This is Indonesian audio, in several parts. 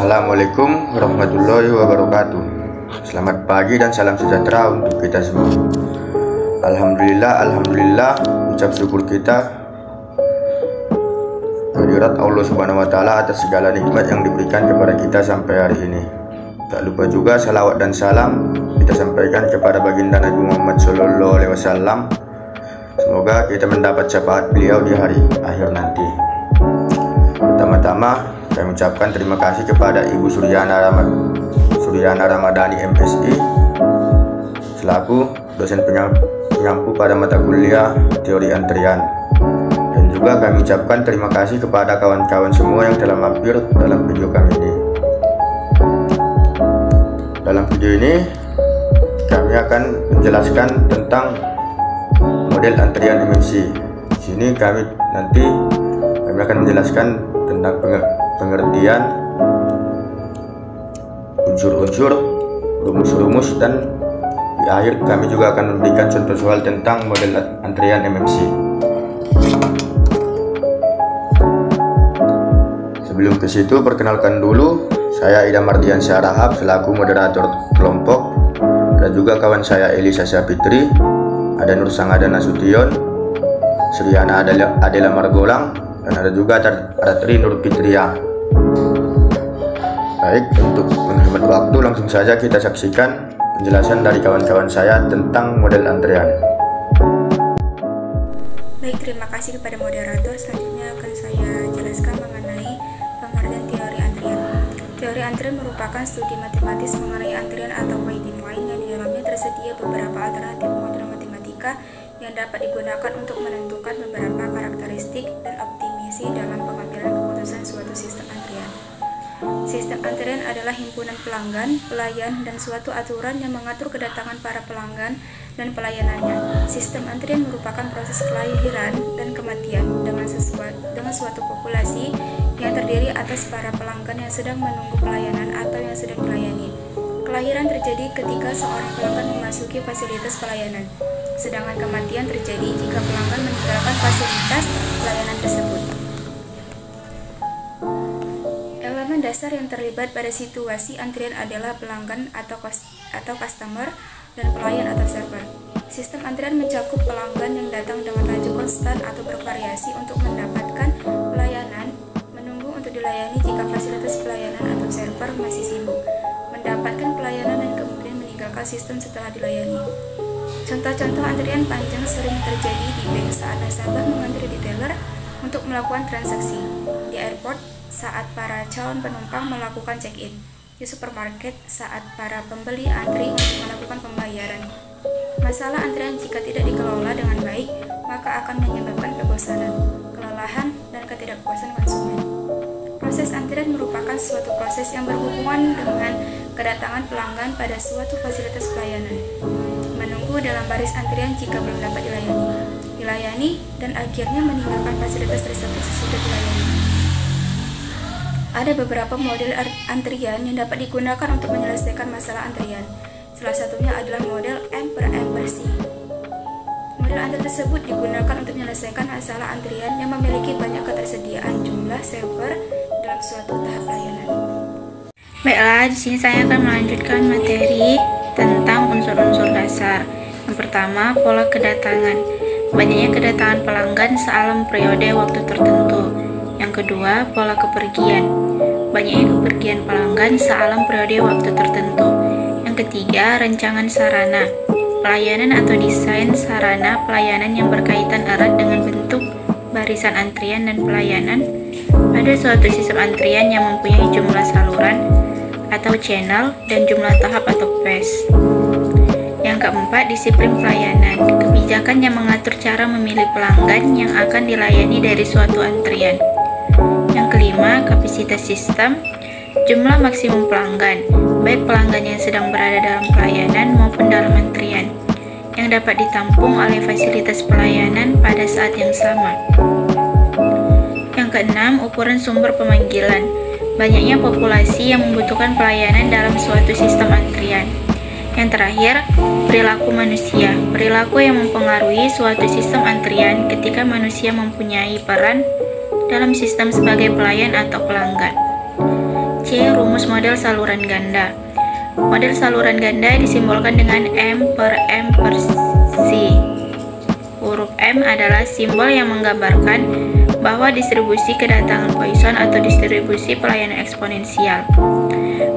Assalamualaikum warahmatullahi wabarakatuh. Selamat pagi dan salam sejahtera untuk kita semua. Alhamdulillah, ucap syukur kita kehadirat Allah Subhanahu wa Ta'ala atas segala nikmat yang diberikan kepada kita sampai hari ini. Tak lupa juga salawat dan salam kita sampaikan kepada baginda Nabi Muhammad SAW. Semoga kita mendapat syafaat beliau di hari akhir nanti. Pertama-tama saya mengucapkan terima kasih kepada Ibu Suryana Ramadhani MSI selaku dosen penyampu pada mata kuliah teori antrian, dan juga kami ucapkan terima kasih kepada kawan-kawan semua yang telah mampir dalam video kami ini. Dalam video ini kami akan menjelaskan tentang model antrian MMC. Di sini kami akan menjelaskan tentang pengertian, unsur-unsur, rumus-rumus, dan di akhir kami juga akan memberikan contoh soal tentang model antrian MMC. Sebelum ke situ, perkenalkan dulu, saya Idham Mardiansyah Rahab selaku moderator kelompok, dan juga kawan saya Elisa Syafitri, ada Nur Sangada Nasution, Suryana Adela Margolang, dan ada juga Ratri Nur Fitria. Baik, untuk menghemat waktu langsung saja kita saksikan penjelasan dari kawan-kawan saya tentang model antrian. Baik, terima kasih kepada moderator. Selanjutnya akan saya jelaskan mengenai pengertian teori antrian. Teori antrian merupakan studi matematis mengenai antrian atau waiting line yang di dalamnya tersedia beberapa alternatif model matematika yang dapat digunakan untuk menentukan beberapa karakteristik dan optimasi dalam pengambilan keputusan suatu sistem antrian. Sistem antrian adalah himpunan pelanggan, pelayan, dan suatu aturan yang mengatur kedatangan para pelanggan dan pelayanannya. Sistem antrian merupakan proses kelahiran dan kematian dengan suatu populasi yang terdiri atas para pelanggan yang sedang menunggu pelayanan atau yang sedang dilayani. Kelahiran terjadi ketika seorang pelanggan memasuki fasilitas pelayanan, sedangkan kematian terjadi jika pelanggan meninggalkan fasilitas pelayanan tersebut. Elemen dasar yang terlibat pada situasi antrian adalah pelanggan atau customer dan pelayan atau server. Sistem antrian mencakup pelanggan yang datang dengan laju konstan atau bervariasi untuk mendapatkan pelayanan, menunggu untuk dilayani jika fasilitas pelayanan atau server masih sibuk, mendapatkan pelayanan dan kemudian meninggalkan sistem setelah dilayani. Contoh-contoh antrian panjang sering terjadi di bank saat nasabah mengantri di teller untuk melakukan transaksi, di airport saat para calon penumpang melakukan check-in, di supermarket saat para pembeli antri untuk melakukan pembayaran. Masalah antrian jika tidak dikelola dengan baik, maka akan menyebabkan kebosanan, kelelahan, dan ketidakpuasan konsumen. Proses antrian merupakan suatu proses yang berhubungan dengan kedatangan pelanggan pada suatu fasilitas pelayanan, menunggu dalam baris antrian jika belum dapat dilayani, dan akhirnya meninggalkan fasilitas tersebut sesudah dilayani. Ada beberapa model antrian yang dapat digunakan untuk menyelesaikan masalah antrian. Salah satunya adalah model M per M per C. Model antrian tersebut digunakan untuk menyelesaikan masalah antrian yang memiliki banyak ketersediaan jumlah server dalam suatu tahap layanan. Baiklah, di sini saya akan melanjutkan materi tentang unsur-unsur dasar. Yang pertama, pola kedatangan. Banyaknya kedatangan pelanggan sealam periode waktu tertentu. Yang kedua, pola kepergian. Banyaknya kepergian pelanggan sealam periode waktu tertentu. Yang ketiga, rancangan sarana. Pelayanan atau desain sarana pelayanan yang berkaitan erat dengan bentuk barisan antrian dan pelayanan pada suatu sistem antrian yang mempunyai jumlah saluran atau channel dan jumlah tahap atau phase. Yang keempat, disiplin pelayanan. Kebijakan yang mengatur cara memilih pelanggan yang akan dilayani dari suatu antrian. Yang kelima, kapasitas sistem. Jumlah maksimum pelanggan, baik pelanggan yang sedang berada dalam pelayanan maupun dalam antrian, yang dapat ditampung oleh fasilitas pelayanan pada saat yang sama. Yang keenam, ukuran sumber pemanggilan. Banyaknya populasi yang membutuhkan pelayanan dalam suatu sistem antrian. Yang terakhir, perilaku manusia. Perilaku yang mempengaruhi suatu sistem antrian ketika manusia mempunyai peran dalam sistem sebagai pelayan atau pelanggan. C. Rumus model saluran ganda. Model saluran ganda disimbolkan dengan M per C. Huruf M adalah simbol yang menggambarkan bahwa distribusi kedatangan Poisson atau distribusi pelayanan eksponensial.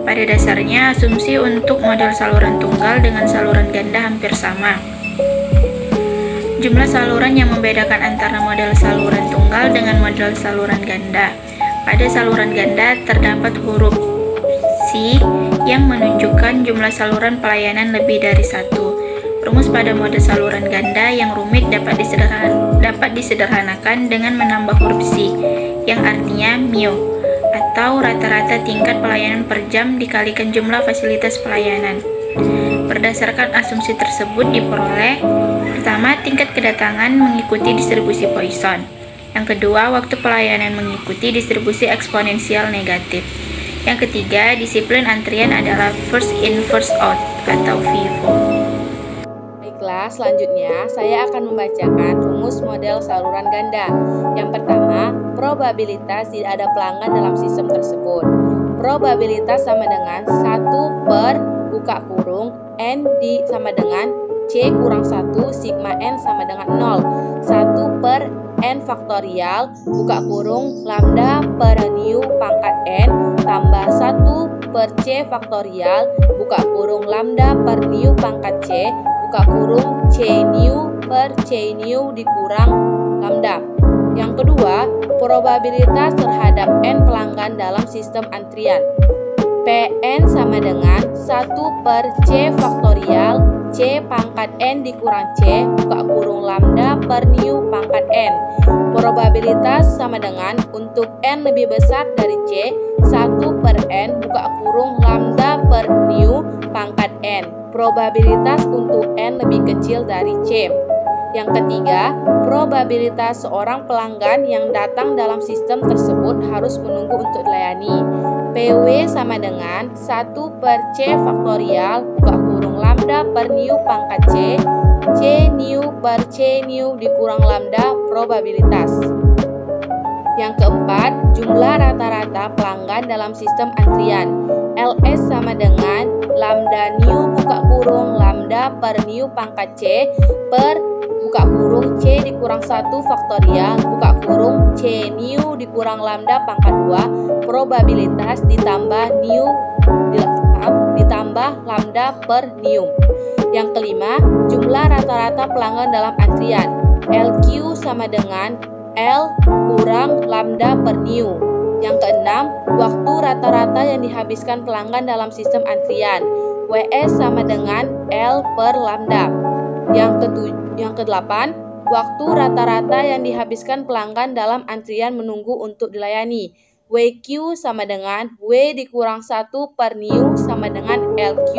Pada dasarnya, asumsi untuk model saluran tunggal dengan saluran ganda hampir sama. Jumlah saluran yang membedakan antara model saluran tunggal dengan model saluran ganda. Pada saluran ganda terdapat huruf C yang menunjukkan jumlah saluran pelayanan lebih dari satu. Rumus pada mode saluran ganda yang rumit dapat disederhanakan dengan menambah huruf C, yang artinya mu, atau rata-rata tingkat pelayanan per jam dikalikan jumlah fasilitas pelayanan. Berdasarkan asumsi tersebut diperoleh: pertama, tingkat kedatangan mengikuti distribusi Poisson. Yang kedua, waktu pelayanan mengikuti distribusi eksponensial negatif. Yang ketiga, disiplin antrian adalah first in first out atau FIFO. Baiklah, selanjutnya saya akan membacakan rumus model saluran ganda. Yang pertama, probabilitas tidak ada pelanggan dalam sistem tersebut. Probabilitas sama dengan 1 per buka kurung N sama dengan C kurang 1 sigma N sama dengan 0. 1 per N faktorial buka kurung lambda per nu pangkat N tambah 1 per C faktorial buka kurung lambda per nu pangkat C buka kurung C nu per C nu dikurang lambda. Yang kedua, probabilitas terhadap N pelanggan dalam sistem antrian. Pn sama dengan 1 per C faktorial C pangkat N dikurang C buka kurung lambda per nu pangkat N. Probabilitas sama dengan untuk N lebih besar dari C 1 per N buka kurung lambda per nu pangkat N. Probabilitas untuk N lebih kecil dari C. Yang ketiga, probabilitas seorang pelanggan yang datang dalam sistem tersebut harus menunggu untuk dilayani. PW sama dengan 1 per C faktorial buka kurung lambda per nu pangkat C C nu per C nu dikurang lambda probabilitas. Yang keempat, jumlah rata-rata pelanggan dalam sistem antrian. LS sama dengan lambda nu buka kurung lambda per nu pangkat C per buka kurung C dikurang 1 faktorial buka kurung C nu dikurang lambda pangkat 2 probabilitas ditambah lambda per nu. Yang kelima, jumlah rata-rata pelanggan dalam antrian. LQ sama dengan L kurang lambda per nu. Yang keenam, waktu rata-rata yang dihabiskan pelanggan dalam sistem antrian. WS sama dengan L per lambda. Yang kedelapan, waktu rata-rata yang dihabiskan pelanggan dalam antrian menunggu untuk dilayani. WQ sama dengan W dikurang 1 per nu sama dengan LQ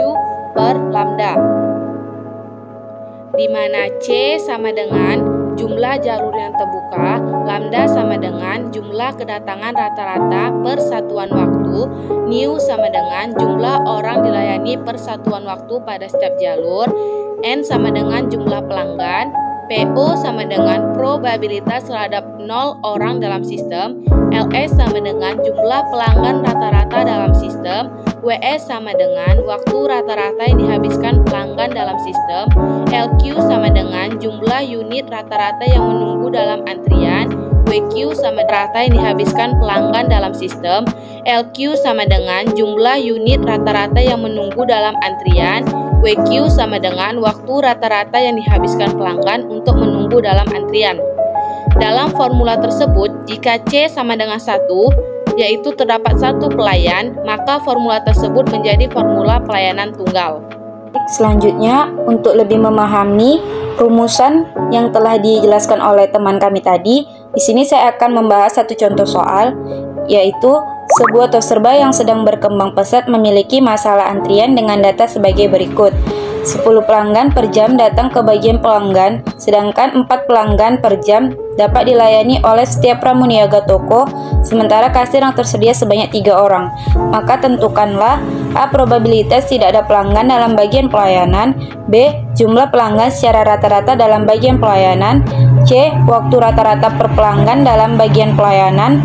per lambda. Di mana C sama dengan jumlah jalur yang terbuka, lambda sama dengan jumlah kedatangan rata-rata per satuan waktu, nu sama dengan jumlah orang dilayani per satuan waktu pada setiap jalur, N sama dengan jumlah pelanggan, PO sama dengan probabilitas terhadap 0 orang dalam sistem, LS sama dengan jumlah pelanggan rata-rata dalam sistem, WS sama dengan waktu rata-rata yang dihabiskan pelanggan dalam sistem, LQ sama dengan jumlah unit rata-rata yang menunggu dalam antrian, WQ sama rata yang dihabiskan pelanggan dalam sistem, LQ sama dengan jumlah unit rata-rata yang menunggu dalam antrian, WQ sama dengan waktu rata-rata yang dihabiskan pelanggan untuk menunggu dalam antrian. Dalam formula tersebut, jika C sama dengan 1, yaitu terdapat satu pelayan, maka formula tersebut menjadi formula pelayanan tunggal. Selanjutnya, untuk lebih memahami rumusan yang telah dijelaskan oleh teman kami tadi, di sini saya akan membahas satu contoh soal, yaitu sebuah toserba yang sedang berkembang pesat memiliki masalah antrian dengan data sebagai berikut. 10 pelanggan per jam datang ke bagian pelanggan, sedangkan 4 pelanggan per jam dapat dilayani oleh setiap pramuniaga toko, sementara kasir yang tersedia sebanyak 3 orang. Maka tentukanlah A. Probabilitas tidak ada pelanggan dalam bagian pelayanan, B. Jumlah pelanggan secara rata-rata dalam bagian pelayanan, C. Waktu rata-rata per pelanggan dalam bagian pelayanan,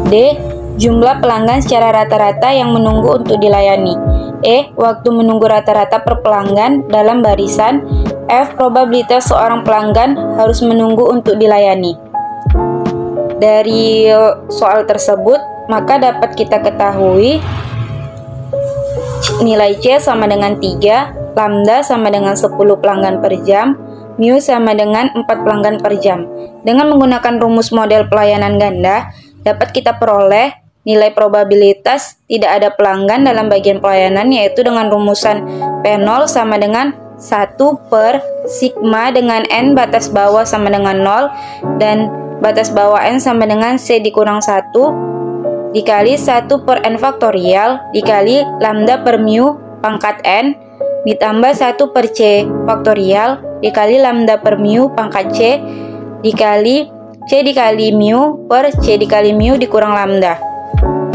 D. jumlah pelanggan secara rata-rata yang menunggu untuk dilayani. E. Waktu menunggu rata-rata per pelanggan dalam barisan. F. Probabilitas seorang pelanggan harus menunggu untuk dilayani. Dari soal tersebut, maka dapat kita ketahui nilai C sama dengan 3, lambda sama dengan 10 pelanggan per jam, mu sama dengan 4 pelanggan per jam. Dengan menggunakan rumus model pelayanan ganda, dapat kita peroleh nilai probabilitas tidak ada pelanggan dalam bagian pelayanan, yaitu dengan rumusan P0 sama dengan 1 per sigma dengan N batas bawah sama dengan 0 dan batas bawah N sama dengan C dikurang 1 dikali 1 per N faktorial dikali lambda per mu pangkat N ditambah 1 per C faktorial dikali lambda per mu pangkat C dikali C dikali mu per C dikali mu dikurang lambda.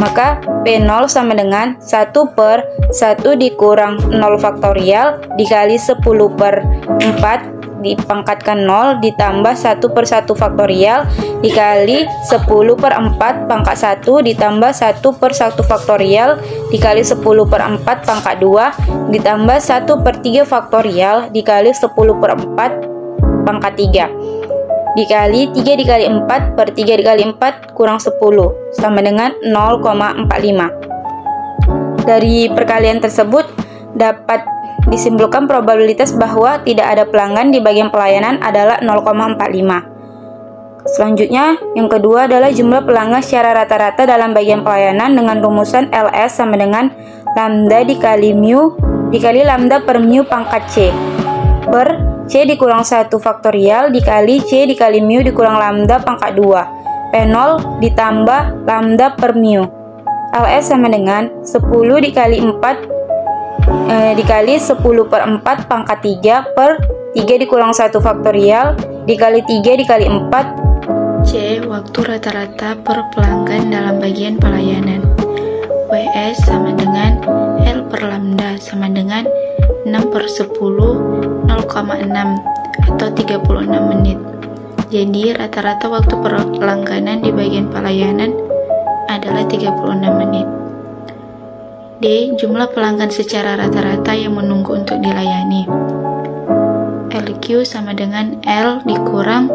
Maka P0 sama dengan 1 per 1 dikurang 0 faktorial dikali 10 per 4 dipangkatkan 0 ditambah 1 per 1 faktorial dikali 10 per 4 pangkat 1 ditambah 1 per 1 faktorial dikali 10 per 4 pangkat 2 ditambah 1 per 3 faktorial dikali 10 per 4 pangkat 3 dikali 3 dikali 4 per 3 dikali 4 kurang 10 sama dengan 0,45. Dari perkalian tersebut dapat disimpulkan probabilitas bahwa tidak ada pelanggan di bagian pelayanan adalah 0,45. Selanjutnya, yang kedua adalah jumlah pelanggan secara rata-rata dalam bagian pelayanan dengan rumusan LS sama dengan lambda dikali mu dikali lambda per mu pangkat C per C dikurang 1 faktorial dikali C dikali mu dikurang lambda pangkat 2 P0 ditambah lambda per mu. LS sama dengan 10 dikali 4 dikali 10 per 4 pangkat 3 per 3 dikurang 1 faktorial dikali 3 dikali 4. C. Waktu rata-rata per pelanggan dalam bagian pelayanan. WS sama dengan L per lambda sama dengan 6 per 10 0,6 atau 36 menit. Jadi rata-rata waktu perlangganan di bagian pelayanan adalah 36 menit. D. Jumlah pelanggan secara rata-rata yang menunggu untuk dilayani. LQ sama dengan L dikurang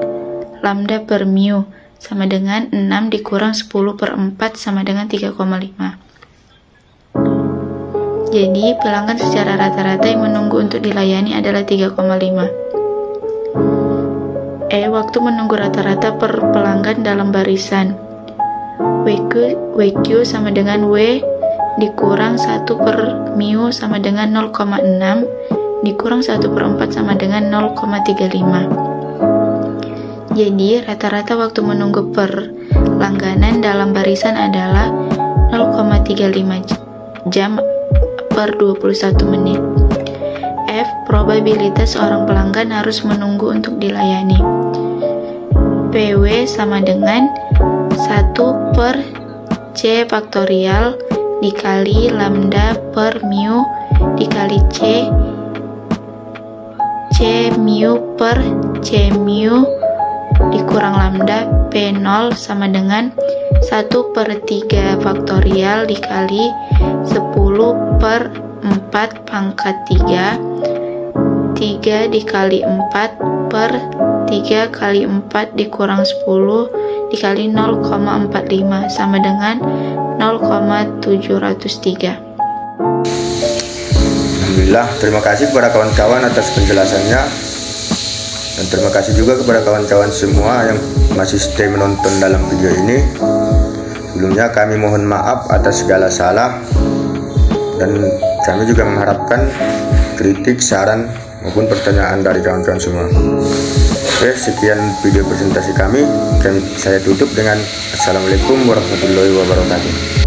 lambda per mu sama dengan 6 dikurang 10 per 4 sama dengan 3,5. Jadi, pelanggan secara rata-rata yang menunggu untuk dilayani adalah 3,5. E. Waktu menunggu rata-rata per pelanggan dalam barisan. WQ sama dengan W dikurang 1 per mu sama dengan 0,6 dikurang 1 per 4 sama dengan 0,35. Jadi, rata-rata waktu menunggu per langganan dalam barisan adalah 0,35 jam per 21 menit. F. Probabilitas seorang pelanggan harus menunggu untuk dilayani. PW sama dengan 1 per C faktorial dikali lambda per mu dikali C mu per C mu dikurang lambda P0 sama dengan 1 per 3 faktorial dikali 10 per 4 pangkat 3 dikali 4 per 3 kali 4 dikurang 10 dikali 0,45 sama dengan 0,703. Alhamdulillah, terima kasih kepada kawan-kawan atas penjelasannya. Dan terima kasih juga kepada kawan-kawan semua yang masih stay menonton dalam video ini. Sebelumnya kami mohon maaf atas segala salah. Dan kami juga mengharapkan kritik, saran, maupun pertanyaan dari kawan-kawan semua. Oke, sekian video presentasi kami. Saya tutup dengan Assalamualaikum warahmatullahi wabarakatuh.